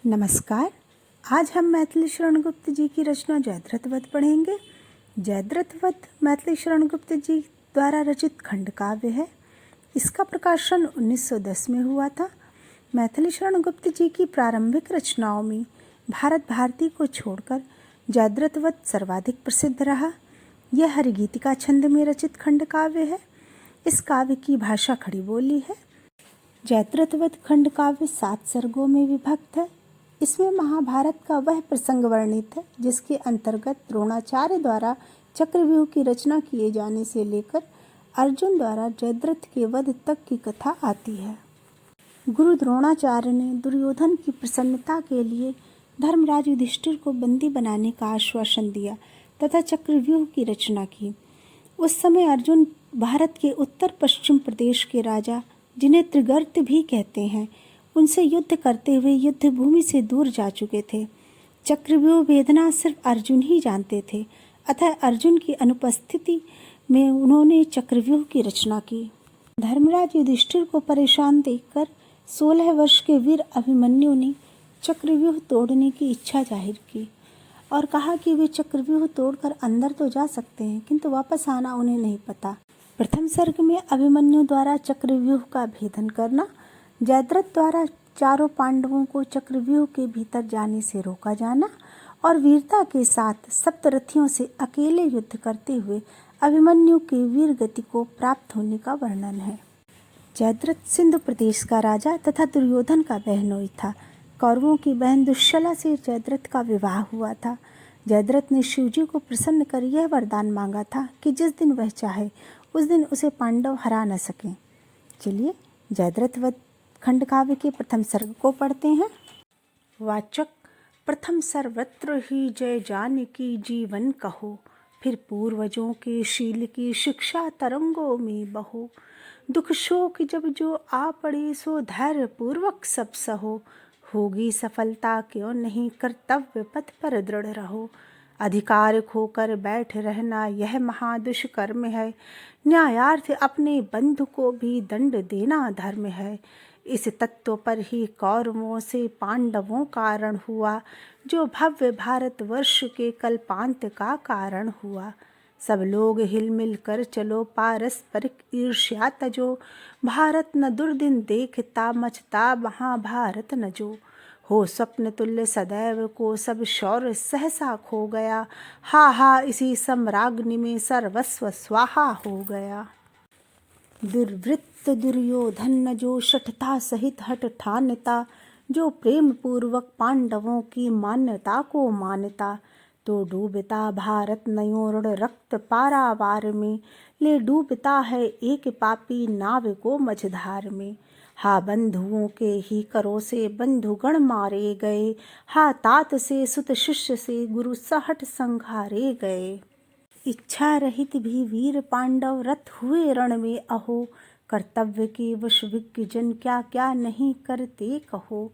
नमस्कार। आज हम मैथिली शरण गुप्त जी की रचना जयद्रथ वध पढ़ेंगे। जयद्रथ वध मैथिली शरण गुप्त जी द्वारा रचित खंड काव्य है। इसका प्रकाशन 1910 में हुआ था। मैथिली शरण गुप्त जी की प्रारंभिक रचनाओं में भारत भारती को छोड़कर जयद्रथ वध सर्वाधिक प्रसिद्ध रहा। यह हरिगीतिका छंद में रचित खंड काव्य है। इस काव्य की भाषा खड़ी बोली है। जयद्रथ वध खंड काव्य 7 सर्गों में विभक्त है। इसमें महाभारत का वह प्रसंग वर्णित है जिसके अंतर्गत द्रोणाचार्य द्वारा चक्रव्यूह की रचना किए जाने से लेकर अर्जुन द्वारा जयद्रथ के वध तक की कथा आती है। गुरु द्रोणाचार्य ने दुर्योधन की प्रसन्नता के लिए धर्मराज युधिष्ठिर को बंदी बनाने का आश्वासन दिया तथा चक्रव्यूह की रचना की। उस समय अर्जुन भारत के उत्तर पश्चिम प्रदेश के राजा, जिन्हें त्रिगर्त भी कहते हैं, उनसे युद्ध करते हुए युद्ध भूमि से दूर जा चुके थे। चक्रव्यूह भेदना सिर्फ अर्जुन ही जानते थे, अतः अर्जुन की अनुपस्थिति में उन्होंने चक्रव्यूह की रचना की। धर्मराज युधिष्ठिर को परेशान देखकर 16 वर्ष के वीर अभिमन्यु ने चक्रव्यूह तोड़ने की इच्छा जाहिर की और कहा कि वे चक्रव्यूह तोड़कर अंदर तो जा सकते हैं, किंतु वापस आना उन्हें नहीं पता। प्रथम सर्ग में अभिमन्यु द्वारा चक्रव्यूह का भेदन करना, जयद्रथ द्वारा चारों पांडवों को चक्रव्यूह के भीतर जाने से रोका जाना और वीरता के साथ सप्तरथियों से अकेले युद्ध करते हुए अभिमन्यु के वीर गति को प्राप्त होने का वर्णन है। जयद्रथ सिंधु प्रदेश का राजा तथा दुर्योधन का बहनोई था। कौरवों की बहन दुश्शला से जयद्रथ का विवाह हुआ था। जयद्रथ ने शिवजी को प्रसन्न कर यह वरदान मांगा था कि जिस दिन वह चाहे उस दिन उसे पांडव हरा न सकें। चलिए जयद्रथ वध खंड काव्य के प्रथम सर्ग को पढ़ते हैं। वाचक प्रथम सर्वत्र ही जय जानकी जीवन कहो, फिर पूर्वजों के शील की शिक्षा तरंगों में बहो। दुख शोक जब जो आ पड़े सो धैर्य पूर्वक सब सहो, होगी सफलता क्यों नहीं कर्तव्य पथ पर दृढ़ रहो। अधिकार खोकर बैठ रहना यह महादुष्कर्म है, न्यायार्थ अपने बंधु को भी दंड देना धर्म है। इस तत्व पर ही कौरवों से पांडवों का रण हुआ, जो भव्य भारतवर्ष के कल्पांत का कारण हुआ। सब लोग हिल मिल कर चलो पारस्परिक ईर्ष्या तजो, भारत न दुर्दिन देखता मचता महाभारत न जो। हो स्वप्न तुल्य सदैव को सब शौर्य सहसा खो गया, हा हा इसी सम्राग्नि में सर्वस्व स्वाहा हो गया। दुर्वृत्त दुर्योधन न जो शठता सहित हठ ठानता, जो प्रेम पूर्वक पांडवों की मान्यता को मानता। तो डूबता भारत नयों रक्त पारावार में, ले डूबता है एक पापी नाव को मझधार में। हा बंधुओं के ही करो से बंधुगण मारे गए, हा तात से सुत शिष्य से गुरु सहट संघारे गए। इच्छा रहित भी वीर पांडव रथ हुए रण में अहो, कर्तव्य के वश विज्ञ जन क्या क्या नहीं करते कहो।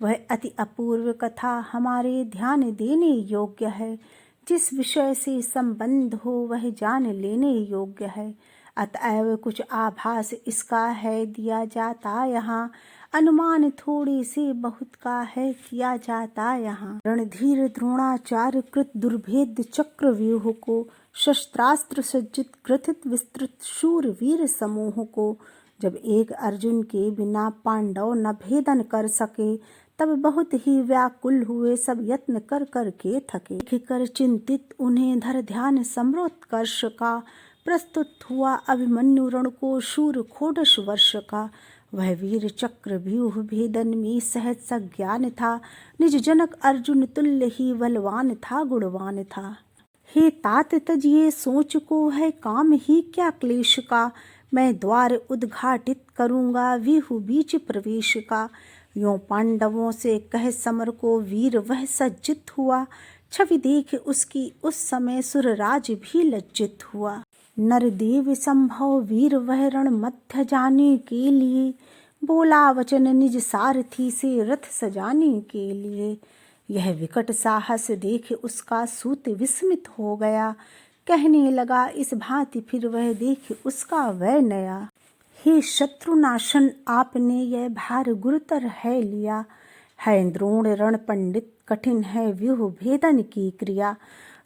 वह अति अपूर्व कथा हमारे ध्यान देने योग्य है, जिस विषय से संबंध हो वह जान लेने योग्य है। अतएव कुछ आभास इसका है दिया जाता यहाँ, अनुमान थोड़े से बहुत का है किया जाता यहाँ। रणधीर द्रोणाचार्य कृत दुर्भेद्य चक्रव्यूह को, शस्त्रास्त्र सज्जित ग्रथित विस्तृत शूर वीर समूह को। जब एक अर्जुन के बिना पांडव न भेदन कर सके, तब बहुत ही व्याकुल हुए सब यत्न कर कर के थके। देख कर चिंतित उन्हें धर ध्यान सम्रोत्कर्ष का, प्रस्तुत हुआ अभिमन्यु रण को शूर खोडश वर्ष का। वह वीर चक्रव्यूह भेदन में सहज सज्ञान था, निज जनक अर्जुन तुल्य ही बलवान था गुणवान था। हे तात तजिए सोच को है काम ही क्या क्लेश का, मैं द्वार उद्घाटित करूँगा व्यूह बीच प्रवेश का। यों पांडवों से कह समर को वीर वह सज्जित हुआ, छवि देख उसकी उस समय सुरराज भी लज्जित हुआ। नरदेव संभव वीर वह रण मध्य जाने के लिए, बोला वचन निज सारथी से रथ सजाने के लिए। यह विकट साहस देख उसका सूत विस्मित हो गया, कहने लगा इस भांति फिर वह देख उसका वह नया। हे शत्रुनाशन आपने यह भार गुरुतर है लिया, है द्रोण रण पंडित, कठिन है व्यूह भेदन की क्रिया।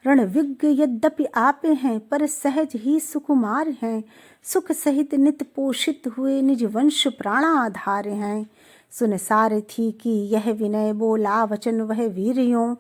रणविज्ञ यद्यपि आप हैं, पर सहज ही सुकुमार हैं। सुख सहित नित पोषित हुए, निज वंश प्राणाधार हैं। सुन सारथी की यह विनय, बोला वचन वह वीर यों।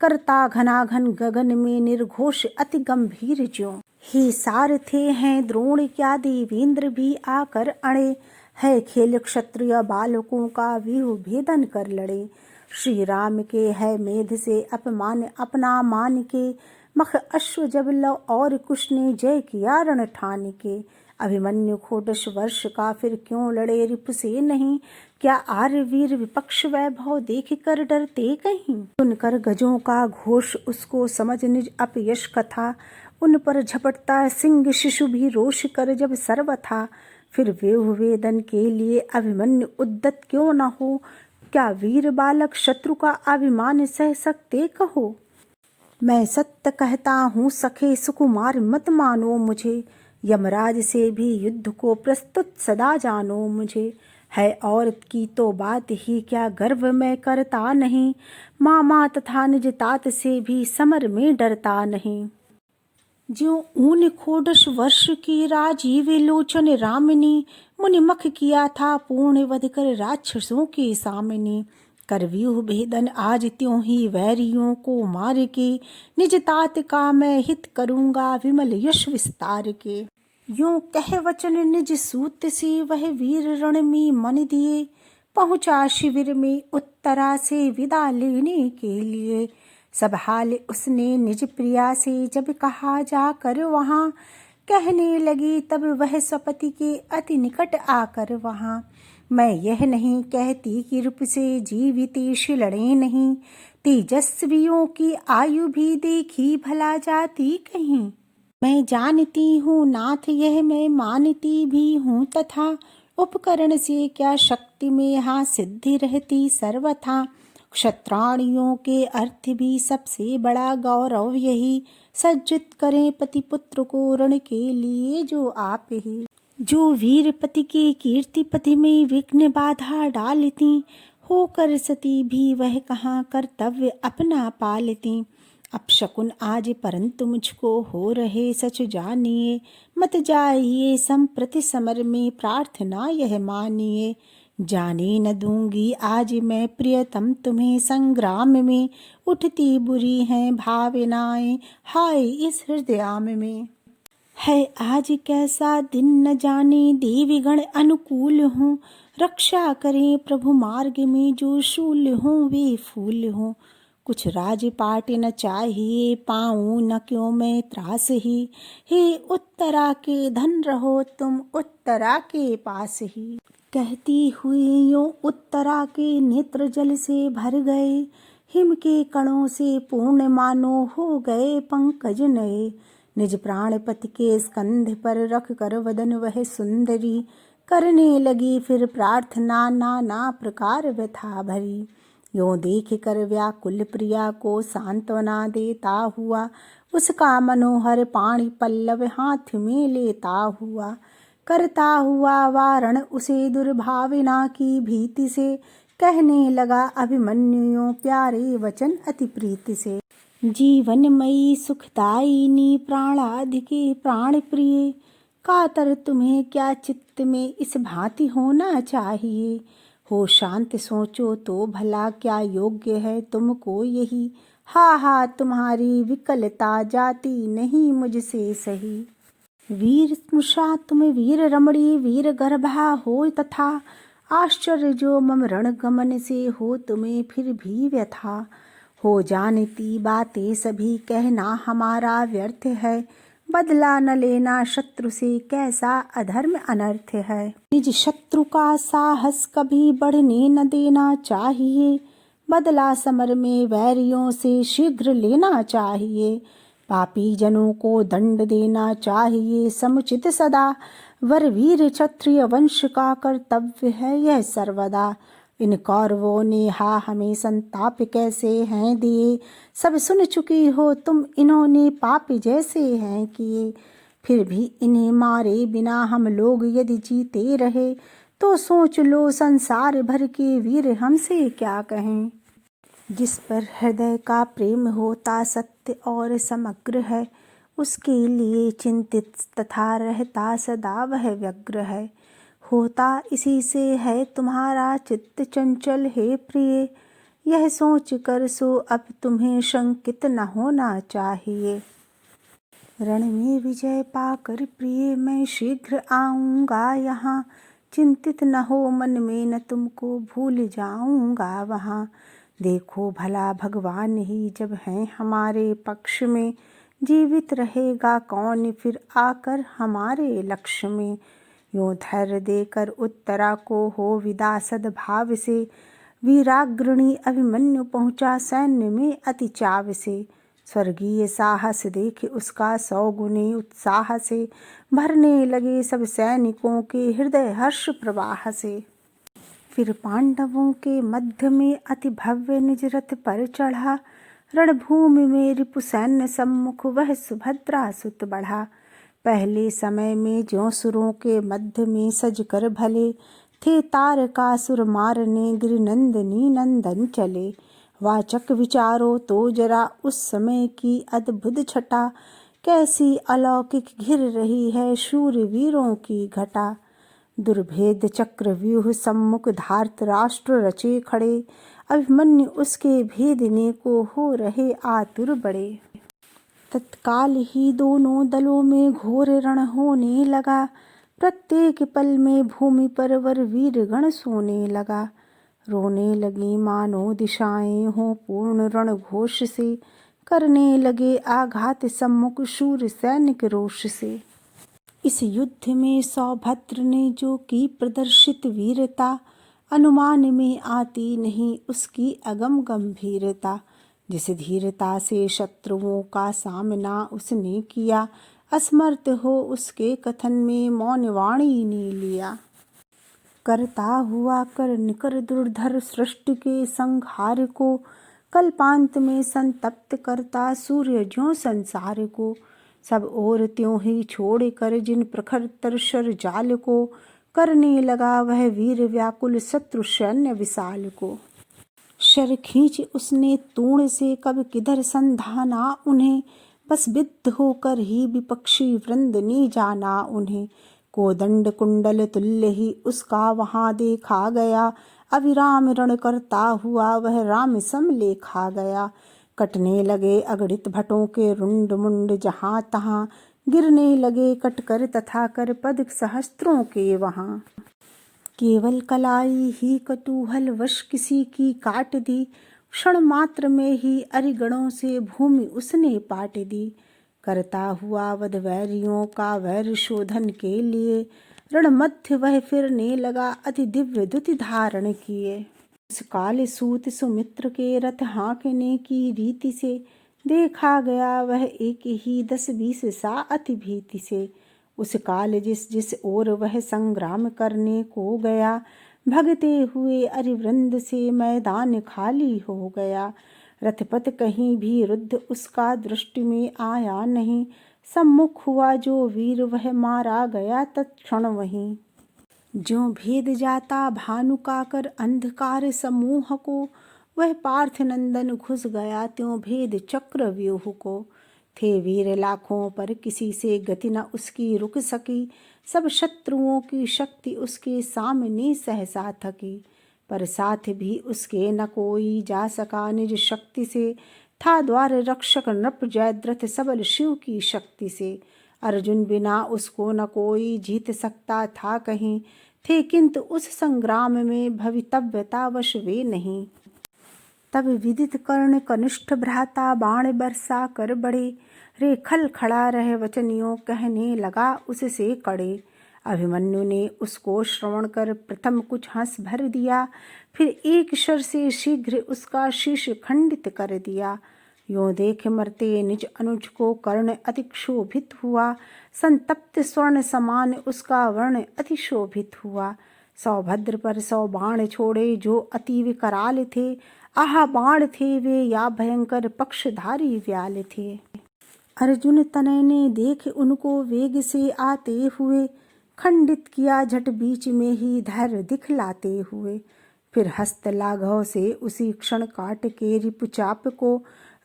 करता घनाघन गगन में, निर्घोष अति गंभीर ज्यों। ही सारथे हैं द्रोण क्या, देवेंद्र भी आकर अड़े। है खेल क्षत्रिय बालकों का, व्यूह भेदन कर लड़े। श्री राम के है मेध से अपमान, अपना मान के। मख अश्व जब लव और कुश ने, जय किया रण ठान के। अभिमन्यु खोडश वर्ष का, फिर क्यों लड़े रिपु से नहीं। क्या आर्य वीर विपक्ष वैभव, देख कर डरते कहीं। सुनकर गजों का घोष, उसको समझ निज अपयश कथा। उन पर झपटता सिंह शिशु भी, रोष कर जब सर्वथा। फिर व्यूह वेदन के लिए अभिमन्यु उद्दत क्यों न हो। क्या वीर बालक शत्रु का अभिमान सह सकते कहो। मैं सत्य कहता हूँ सखे, सुकुमार मत मानो मुझे। यमराज से भी युद्ध को प्रस्तुत सदा जानो मुझे। है औरत की तो बात ही क्या, गर्व मैं करता नहीं। मामा तथा निज तात से भी, समर में डरता नहीं। ज्यों ऊन खोडश वर्ष की, राजीव लोचन रामिनी। मुनि मख किया था पूर्ण, वध कर राक्षसों के सामने। कर व्यूह भेदन आज त्यों ही, वैरियों को मार के। निज तात का मैं हित करूँगा, विमल यश विस्तार के। यों कह वचन निज सूत से, वह वीर रण में मन दिए। पहुँचा शिविर में उत्तरा से, विदा लेने के लिए। सब हाल उसने निज प्रिया से, जब कहा जाकर वहाँ। कहने लगी तब वह स्वपति के, अति निकट आकर वहाँ। मैं यह नहीं कहती कि रूप से जीवितेश लड़े नहीं। तेजस्वियों की आयु भी, देखी भला जाती कहीं। मैं जानती हूँ नाथ यह, मैं मानती भी हूँ तथा। उपकरण से क्या शक्ति में, हाँ सिद्धि रहती सर्वथा। क्षत्राणियों के अर्थ भी, सबसे बड़ा गौरव यही। सज्जित करें पति पुत्र को, रण के लिए जो आप ही। जो वीर पति के कीर्ति पति में, विघ्न बाधा डालती। होकर सती भी वह कहाँ, कर्तव्य अपना पालती। अपशकुन आज परंतु मुझको, हो रहे सच जानिए। मत जाइए संप्रति समर में, प्रार्थना यह मानिए। जाने न दूंगी आज मैं प्रियतम तुम्हें, संग्राम में। उठती बुरी हैं भावनाएं, हाय इस हृदयाम में। है आज कैसा दिन न जाने, देवीगण अनुकूल हों। रक्षा करें प्रभु मार्ग में, जो शूल हों वे फूल हों। कुछ राजपाट न चाहिए, पाऊँ न क्यों मैं त्रास ही। हे उत्तरा के धन रहो तुम, उत्तरा के पास ही। कहती हुई यों उत्तरा के नेत्र जल से भर गए। हिम के कणों से पूर्ण मानो, हो गए पंकज नए। निज प्राणपति के स्कंध पर रख कर वदन वह सुंदरी। करने लगी फिर प्रार्थना, नाना प्रकार व्यथा भरी। यों देख कर व्याकुल प्रिया को, सांत्वना देता हुआ। उसका मनोहर पाणी पल्लव, हाथ में लेता हुआ। करता हुआ वारण उसे, दुर्भावना की भीति से। कहने लगा अभिमन्यु प्यारे वचन अति प्रीति से। जीवनमयी सुखदायिनी, प्राणादि के प्राण प्रिय। कातर तुम्हें क्या चित्त में, इस भांति होना चाहिए। हो शांत सोचो तो भला, क्या योग्य है तुमको यही। हा तुम्हारी विकलता, जाती नहीं मुझसे सही। वीर स्नुषा तुम वीर रमणी, वीर गर्भा हो तथा। आश्चर्य जो मम रण गमन से, हो तुम्हें फिर भी व्यथा। हो जानती बातें सभी, कहना हमारा व्यर्थ है। बदला न लेना शत्रु से, कैसा अधर्म अनर्थ है। निज शत्रु का साहस कभी बढ़ने न देना चाहिए। बदला समर में वैरियों से, शीघ्र लेना चाहिए। पापी जनों को दंड देना चाहिए समुचित सदा। वरवीर क्षत्रिय वंश का कर्तव्य है यह सर्वदा। इन कौरवों ने हमें संताप कैसे हैं दिए। सब सुन चुकी हो तुम, इन्होंने पाप जैसे हैं किए। फिर भी इन्हें मारे बिना हम लोग यदि जीते रहे, तो सोच लो संसार भर के वीर हमसे क्या कहें। जिस पर हृदय का प्रेम होता सत्य और समग्र है, उसके लिए चिंतित तथा रहता सदा वह व्यग्र है। होता इसी से है तुम्हारा चित्त चंचल हे प्रिय, यह सोच कर सो अब तुम्हें शंकित न होना चाहिए। रण में विजय पाकर प्रिय मैं शीघ्र आऊँगा यहाँ, चिंतित न हो मन में न तुमको भूल जाऊँगा वहाँ। देखो भला भगवान ही जब हैं हमारे पक्ष में, जीवित रहेगा कौन फिर आकर हमारे लक्ष्य में। यूँ धैर्य देकर उत्तरा को हो विदा सद्भाव से, वीराग्रणी अभिमन्यु पहुँचा सैन्य में अति चाव से। स्वर्गीय साहस देख उसका 100 गुने उत्साह से, भरने लगे सब सैनिकों के हृदय हर्ष प्रवाह से। फिर पांडवों के मध्य में अति भव्य निज रथ पर चढ़ा, रणभूमि में रिपु सैन्य सम्मुख वह सुभद्रा सुत बढ़ा। पहले समय में ज्यों सुरों के मध्य में सज कर भले, थे तारकासुर मारने गिरिनंदनी नंदन चले। वाचक विचारो तो जरा उस समय की अद्भुत छटा, कैसी अलौकिक घिर रही है शूरवीरों की घटा। दुर्भेद चक्र व्यूह सम्मुख धार्त राष्ट्र रचे खड़े, अभिमन्यु उसके भेदने को हो रहे आतुर बड़े। तत्काल ही दोनों दलों में घोर रण होने लगा, प्रत्येक पल में भूमि पर वर वीरगण सोने लगा। रोने लगी मानो दिशाएं हो पूर्ण रण घोष से, करने लगे आघात सम्मुख शूर सैनिक रोष से। इस युद्ध में सौभद्र ने जो की प्रदर्शित वीरता, अनुमान में आती नहीं उसकी अगम गंभीरता। जिस धीरता से शत्रुओं का सामना उसने किया, असमर्थ हो उसके कथन में मौन वाणी ने लिया। करता हुआ कर निकर दुर्धर सृष्टि के संहार को, कल्पांत में संतप्त करता सूर्य ज्यों संसार को। सब ओर त्यों ही छोड़ कर जिन प्रखर तरसर जाल को, करने लगा वह वीर व्याकुल शत्रु सैन्य विशाल को। शर खींच उसने तूण से कब किधर संधाना उन्हें, बस बिद्ध होकर ही विपक्षी वृंद ने जाना उन्हें। कोदंड कुंडल तुल्य ही उसका वहां देखा गया, अविराम रण करता हुआ वह राम सम लेखा गया। कटने लगे अगणित भटों के रुंड मुंड जहाँ तहाँ, गिरने लगे कटकर तथा कर पद सहस्त्रों के वहाँ। केवल कलाई ही कतूहल वश किसी की काट दी, क्षण मात्र में ही अरिगणों से भूमि उसने पाट दी। करता हुआ वध वैरियों का वैर शोधन के लिए, रण मध्य वह फिरने लगा अति दिव्य दुति धारण किए। उस काल सूत सुमित्र के रथ हाँकने की रीति से, देखा गया वह एक ही 10-20 सा अति भीति से। उस काल जिस जिस ओर वह संग्राम करने को गया, भगते हुए अरिवृंद से मैदान खाली हो गया। रथपथ कहीं भी रुद्ध उसका दृष्टि में आया नहीं, सम्मुख हुआ जो वीर वह मारा गया तत्क्षण वहीं। ज्यों भेद जाता भानु का कर अंधकार समूह को, वह पार्थ नंदन घुस गया त्यों भेद चक्र व्यूह को। थे वीर लाखों पर किसी से गति न उसकी रुक सकी, सब शत्रुओं की शक्ति उसके सामने सहसा थकी। पर साथ भी उसके न कोई जा सका निज शक्ति से, था द्वार रक्षक नृप जयद्रथ सबल शिव की शक्ति से। अर्जुन बिना उसको न कोई जीत सकता था कहीं, थे किंतु उस संग्राम में भवितव्यता वश वे नहीं। तब विदित कर्ण कनिष्ठ भ्राता बाण बरसा कर बढ़े, रे खल खड़ा रह वचनियों कहने लगा उससे कड़े। अभिमन्यु ने उसको श्रवण कर प्रथम कुछ हंस भर दिया, फिर एक शर से शीघ्र उसका शीश खंडित कर दिया। यों देख मरते निज अनुज को कर्ण अति क्षोभित हुआ, संतप्त स्वर्ण समान उसका वर्ण अति शोभित हुआ। सौभद्र पर 100 बाण छोड़े जो अति विकराल थे, आह बाण थे वे या भयंकर पक्षधारी व्याल थे। अर्जुन तनय ने देख उनको वेग से आते हुए, खंडित किया झट बीच में ही धैर्य दिखलाते हुए। फिर हस्त लाघव से उसी क्षण काट के रिपुचाप को,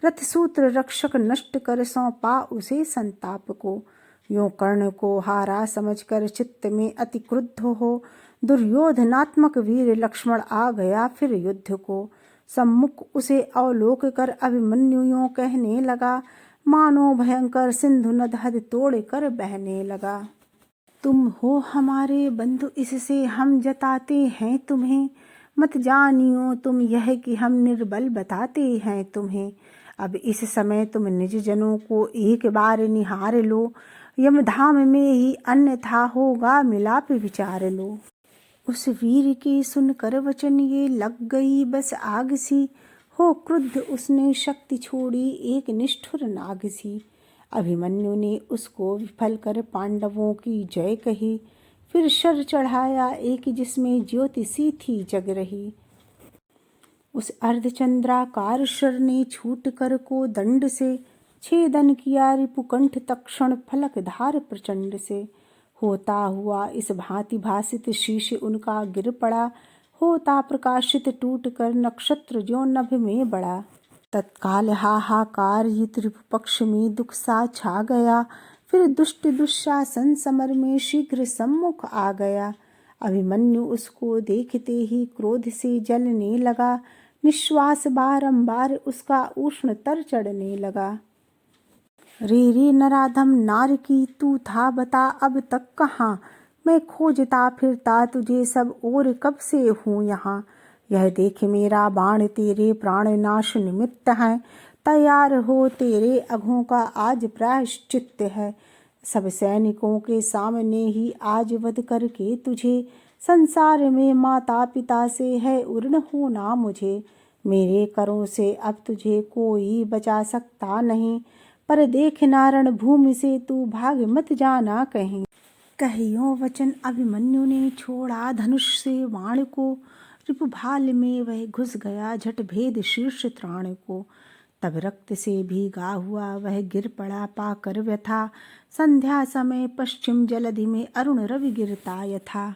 रथसूत्र रक्षक नष्ट कर सौंपा उसे संताप को। यों कर्ण को हारा समझकर चित्त में अति क्रुद्ध हो, दुर्योधनात्मक वीर लक्ष्मण आ गया फिर युद्ध को। सम्मुख उसे अवलोक कर अभिमन्यु यों कहने लगा, मानो भयंकर सिंधु नद हद तोड़ कर बहने लगा। तुम हो हमारे बंधु इससे हम जताते हैं तुम्हें, मत जानियो तुम यह कि हम निर्बल बताते हैं तुम्हें। अब इस समय तुम निज जनों को एक बार निहार लो, यमधाम में ही अन्यथा होगा मिलाप विचार लो। उस वीर के सुनकर वचन ये लग गई बस आग सी, हो क्रुद्ध उसने शक्ति छोड़ी एक निष्ठुर नाग सी। अभिमन्यु ने उसको विफल कर पांडवों की जय कही, फिर शर चढ़ाया एक जिसमें ज्योति सी थी जग रही। उस अर्धचंद्राकार शर ने छूट कर को दंड से, छेदन किया रिपुकंठ तक्षण फलक धार प्रचंड से। होता हुआ इस भांति भासित शीश उनका गिर पड़ा, होता प्रकाशित टूट कर नक्षत्र जो नभ में बड़ा। तत्काल हाहाकार युत रिपुपक्ष में दुख सा छा गया, फिर दुष्ट दुशासन समर में शीघ्र सम्मुख आ गया। अभिमन्यु उसको देखते ही क्रोध से जलने लगा, निश्वास बारंबार उसका उष्ण तर चढ़ने लगा। रे नराधम नार की तू था बता अब तक कहाँ, मैं खोजता फिरता तुझे सब और कब से हूँ यहाँ। यह देख मेरा बाण तेरे प्राणनाश निमित्त है, तैयार हो तेरे अघों का आज प्रायश्चित्त है। सब सैनिकों के सामने ही आज वध करके तुझे, संसार में माता पिता से है उर्ण होना मुझे। मेरे करों से अब तुझे कोई बचा सकता नहीं, पर देख नारण भूमि से तू भाग मत जाना कहीं। कहियो वचन अभिमन्यु ने छोड़ा धनुष से बाण को, रिपुभाल में वह घुस गया झट भेद शीर्ष त्राण को। तब रक्त से भीगा हुआ वह गिर पड़ा पाकर व्यथा, संध्या समय पश्चिम जलधि में अरुण रवि गिरता यथा।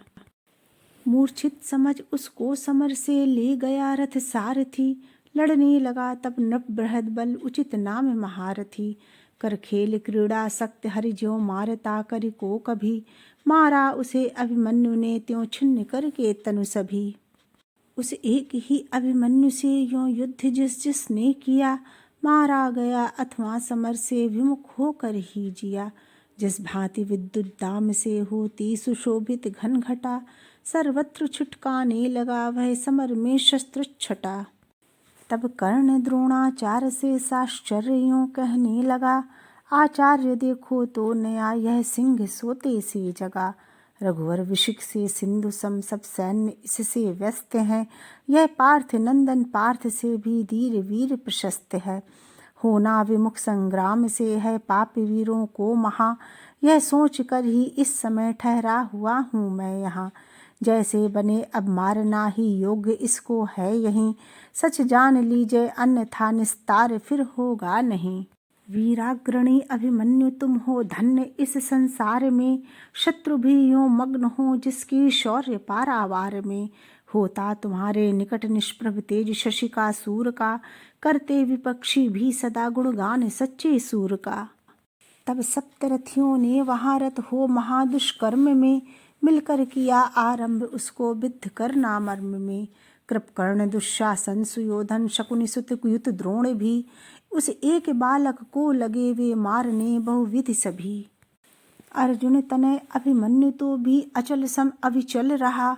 मूर्छित समझ उसको समर से ले गया रथ सारथी, लड़ने लगा तब नभ बृहद बल उचित नाम महारथी। कर खेल क्रीड़ा सक्त हरि ज्यों मारता करि को कभी, मारा उसे अभिमन्यु ने त्यों छिन्न करके तनु सभी। उस एक ही अभिमन्यु से यों युद्ध जिस जिसने किया, मारा गया अथवा समर से विमुख होकर ही जिया। जिस भांति विद्युत दाम से होती सुशोभित घन घटा, सर्वत्र छिटकाने लगा वह समर में शस्त्र छटा। तब कर्ण द्रोणाचार्य से साश्चर्यों कहने लगा, आचार्य देखो तो नया यह सिंह सोते से जगा। रघुवर विशिख से सिंधु सम सब सैन्य इससे व्यस्त हैं, यह पार्थ नंदन पार्थ से भी धीर वीर प्रशस्त है। होना विमुख संग्राम से है पापी वीरों को महा, यह सोच कर ही इस समय ठहरा हुआ हूँ मैं यहाँ। जैसे बने अब मारना ही योग्य इसको है यहीं, सच जान लीजिए अन्यथा निस्तार फिर होगा नहीं। वीराग्रणी अभिमन्यु तुम हो धन्य इस संसार में, शत्रु भी यूं मग्न हो जिसकी शौर्य पारावार में। होता तुम्हारे निकट निष्प्रभ तेज शशि का सूर का, करते विपक्षी भी सदा गुणगान सच्चे सूर का। तब सप्तरथियों ने वहाँ रथ हो महादुष्कर्म में, मिलकर किया आरंभ उसको विद्ध करना मर्म में। कृपकर्ण दुशासन सुयोधन शकुनि सुत युत द्रोण भी, उस एक बालक को लगे वे मारने बहुविधि सभी। अर्जुन तनय अभिमन्यु तो भी अचल सम अविचल रहा,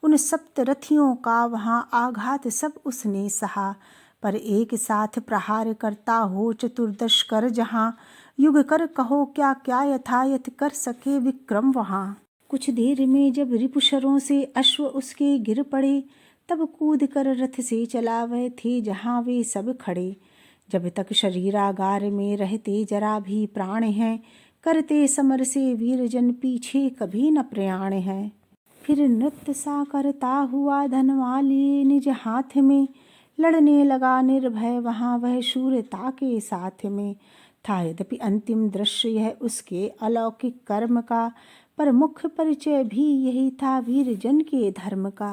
उन सप्तरथियों का वहाँ आघात सब उसने सहा। पर एक साथ प्रहार करता हो चतुर्दश कर जहाँ, युग कर कहो क्या क्या यथायथ कर सके विक्रम वहाँ। कुछ देर में जब रिपुशरों से अश्व उसके गिर पड़े, तब कूद कर रथ से चला वह थे जहाँ वे सब खड़े। जब तक शरीरागार में रहते जरा भी प्राण हैं, करते समर से वीरजन पीछे कभी न प्रयाण है। फिर नृत्य सा करता हुआ धनवा लिए निज हाथ में, लड़ने लगा निर्भय वहाँ वह शूरता के साथ में। था यद्यपि अंतिम दृश्य यह उसके अलौकिक कर्म का, पर मुख्य परिचय भी यही था वीर जन के धर्म का।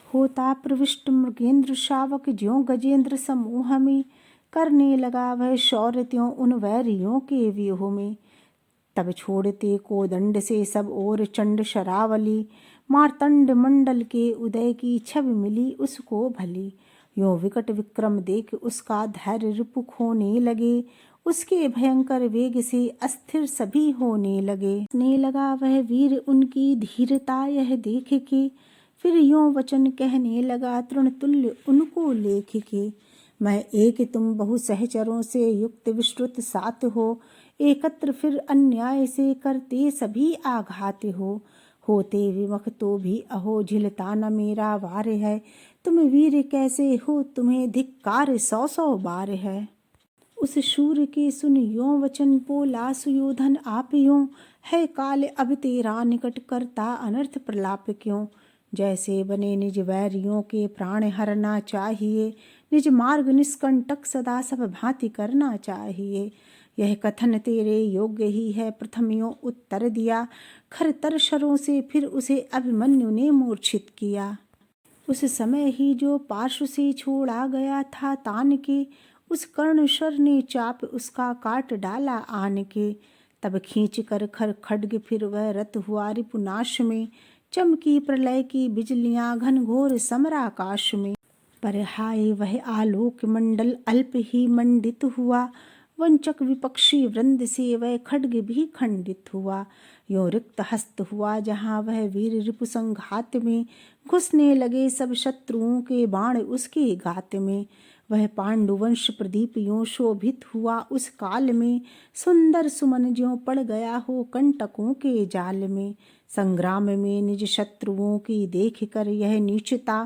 होता प्रविष्ट मृगेंद्र शावक ज्यों गजेंद्र समूह में, करने लगा वह शौर्य त्यों उन वैरियों के व्यूह में। तब छोड़ते कोदंड से सब ओर चंड शरावली, मार्तंड मंडल के उदय की छवि मिली उसको भली। यों विकट विक्रम देख उसका धैर्य रिपु खोने लगे, उसके भयंकर वेग से अस्थिर सभी होने लगे। ने लगा वह वीर उनकी धीरता यह देख के, फिर यों वचन कहने लगा तृण तुल्य उनको लेख के। मैं एक तुम बहु सहचरों से युक्त विस्तृत सात हो, एकत्र फिर अन्याय से करते सभी आघात हो। होते विमुख तो भी अहो झिलता न मेरा वार है, तुम वीर कैसे हो तुम्हें धिक्कार 100 बार है। उस शूर के सुन यों वचन बोला सुयोधन आप यों, है काल अब तेरा निकट करता अनर्थ प्रलाप क्यों। जैसे बने निज वैरियों के प्राण हरना चाहिए, निज मार्ग निष्कंटक सदा सब भांति करना चाहिए। यह कथन तेरे योग्य ही है प्रथम यों उत्तर दिया, खरतर शरों से फिर उसे अभिमन्यु ने मूर्छित किया। उस समय ही जो पार्श्व से छोड़ा गया था तान के, उस कर्णशर ने चाप उसका काट डाला आन के। तब खींच कर खर खड्ग फिर वह रत हुआ रिपुनाश में, चमकी प्रलय की बिजलियां घनघोर समराकाश में। पर हाय वह आलोक मंडल अल्प ही मंडित हुआ, वंचक विपक्षी वृंद से वह खड्ग भी खंडित हुआ। यों रिक्त हस्त हुआ जहाँ वह वीर रिपु संघात में, घुसने लगे सब शत्रुओं के बाण उसके गात में। वह पांडुवंश प्रदीप यों शोभित हुआ उस काल में, सुंदर सुमन ज्यों पड़ गया हो कंटकों के जाल में। संग्राम में निज शत्रुओं की देख कर यह नीचता,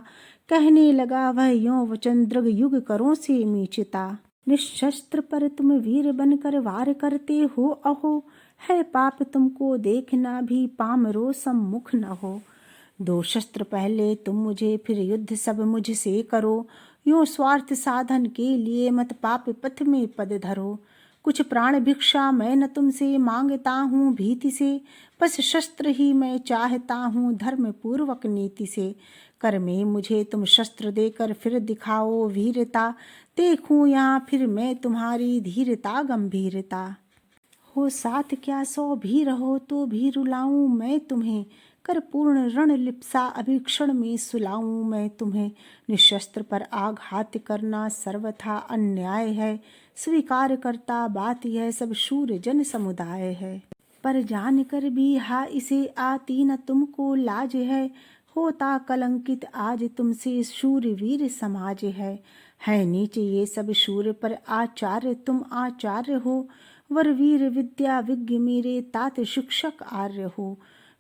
कहने लगा वह यों वचन दृग युग करों से मीचता। निशस्त्र पर तुम वीर बनकर वार करते हो अहो, है पाप तुमको देखना भी पामरो सम्मुख न हो। 2 शस्त्र पहले तुम मुझे फिर युद्ध सब मुझसे करो, यों स्वार्थ साधन के लिए मत पाप पथ में पद धरो। कुछ प्राण भिक्षा मैं न तुमसे मांगता हूँ भीति से, बस शस्त्र ही मैं चाहता हूँ धर्म पूर्वक नीति से। कर में मुझे तुम शस्त्र देकर फिर दिखाओ वीरता, देखूं यहाँ फिर मैं तुम्हारी धीरता गंभीरता। हो साथ क्या 100 भी रहो तो भी रुलाऊं मैं तुम्हें, कर पूर्ण रण लिप्सा अभीक्षण में सुलाऊं मैं तुम्हें। निशस्त्र पर आघात करना सर्वथा अन्याय है, स्वीकार करता बात यह सब शूर जन समुदाय है। पर जान कर भी हा इसे आती न तुमको लाज है, होता कलंकित आज तुमसे शूरवीर समाज है नीचे ये सब शूर पर आचार्य तुम आचार्य हो, वरवीर विद्या विज्ञ मेरे तात शिक्षक आर्य हो।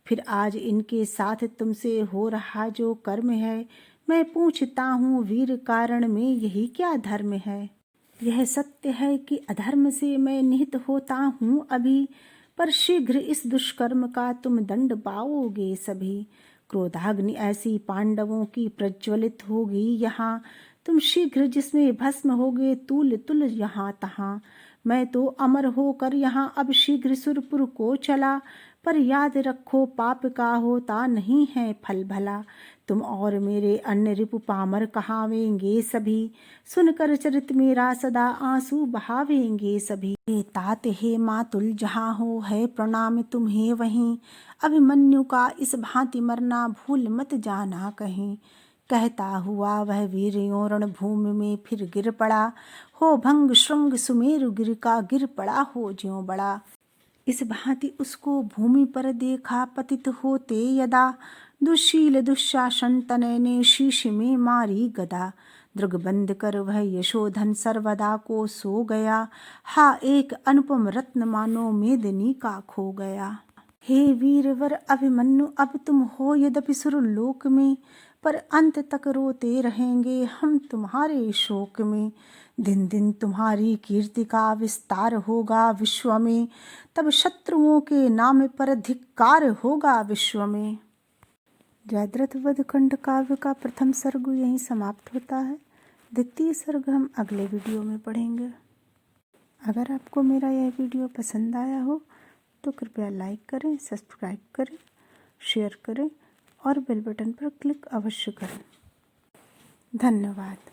फिर आज इनके साथ तुमसे हो रहा जो कर्म है, मैं पूछता हूँ वीर कारण में यही क्या धर्म है। यह सत्य है कि अधर्म से मैं निहित होता हूँ अभी, पर शीघ्र इस दुष्कर्म का तुम दंड पाओगे सभी। क्रोधाग्नि ऐसी पांडवों की प्रज्वलित होगी यहाँ, तुम शीघ्र जिसमें भस्म होगे तूल तुल यहाँ तहाँ। मैं तो अमर होकर यहाँ अब शीघ्र सुरपुर को चला, पर याद रखो पाप का होता नहीं है फल भला। तुम और मेरे अन्य रिपु पामर कहावेंगे सभी, सुनकर चरित मेरा सदा आंसू बहावेंगे सभी। हे तात हे मातुल जहाँ हो है प्रणाम तुम्हें वहीं, अभिमन्यु का इस भांति मरना भूल मत जाना कहीं। कहता हुआ वह वीर यों रणभूमि में फिर गिर पड़ा, हो भंग श्रृंग सुमेरु गिर का गिर पड़ा हो ज्यों बड़ा। इस भांति उसको भूमि पर देखा पतित होते यदा, दुशील दुशासन तनय ने शीश में मारी गदा। दृग बंद कर वह यशोधन सर्वदा को सो गया, हा एक अनुपम रत्न मानो मेदिनी का खो गया। हे वीरवर अभिमन्यु अब तुम हो यद्यपि सुरलोक में, पर अंत तक रोते रहेंगे हम तुम्हारे शोक में। दिन दिन तुम्हारी कीर्ति का विस्तार होगा विश्व में, तब शत्रुओं के नाम पर धिक्कार होगा विश्व में। जयद्रथ वध खंड काव्य का प्रथम सर्ग यहीं समाप्त होता है। द्वितीय सर्ग हम अगले वीडियो में पढ़ेंगे। अगर आपको मेरा यह वीडियो पसंद आया हो तो कृपया लाइक करें, सब्सक्राइब करें, शेयर करें और बेल बटन पर क्लिक अवश्य करें। धन्यवाद।